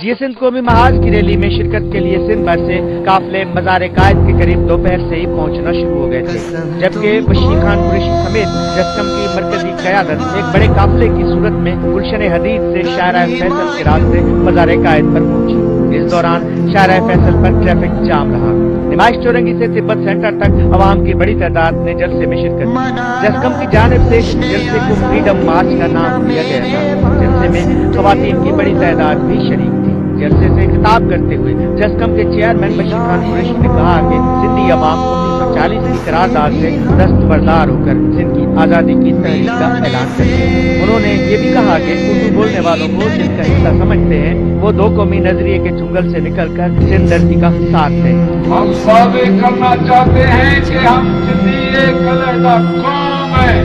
یہ سندھ قومی محاذ کی ریلی میں شرکت کے لیے سندھ بھر سے قافلے مزار قائد کے قریب دوپہر سے ہی پہنچنا شروع ہو گئے تھے، جبکہ بشیر خان قریشی سمیت جسکم کی مرکزی قیادت ایک بڑے قافلے کی صورت میں گلشن حدید سے شاہراہ فیصل کے راستے مزار قائد پر پہنچی۔ اس دوران شاہراہ فیصل پر ٹریفک جام رہا۔ نمائش چورنگی سے تبت سینٹر تک عوام کی بڑی تعداد نے جلسے میں شرکت کی۔ جسکم کی جانب سے جلسے کو فریڈم مارچ کا نام دیا گیا تھا۔ جلسے میں خواتین کی بڑی تعداد بھی شریک تھی۔ جلسے سے خطاب کرتے ہوئے جسکم کے چیئرمین بشیر خان قریشی نے کہا کہ سندھی عوام 1940 کی قرارداد سے دستبردار ہو کر سندھ کی آزادی کی تحریک کا اعلان کرتے ہیں۔ انہوں نے یہ بھی کہا کہ اردو بولنے والوں کو سندھ کا حصہ سمجھتے ہیں، وہ دو قومی نظریے کے چنگل سے نکل کر سندھ دھرتی کا ساتھ دیں۔ ہم ثابت کرنا چاہتے ہیں کہ ہم سندھی ایک علیحدہ قوم ہے،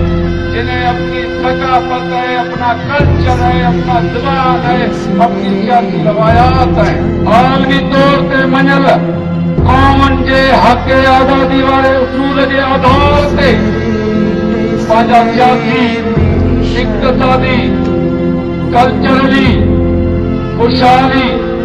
جنہیں اپنی ثقافت ہے، اپنا کلچر ہے، اپنا زبان ہے، اپنی سیاسی روایات ہے۔ عالمی طور سے منل قومن کے حق آزادی والے اصول کے آدھار سے پانجا سیاسی، اقتصادی، کلچرلی خوشحالی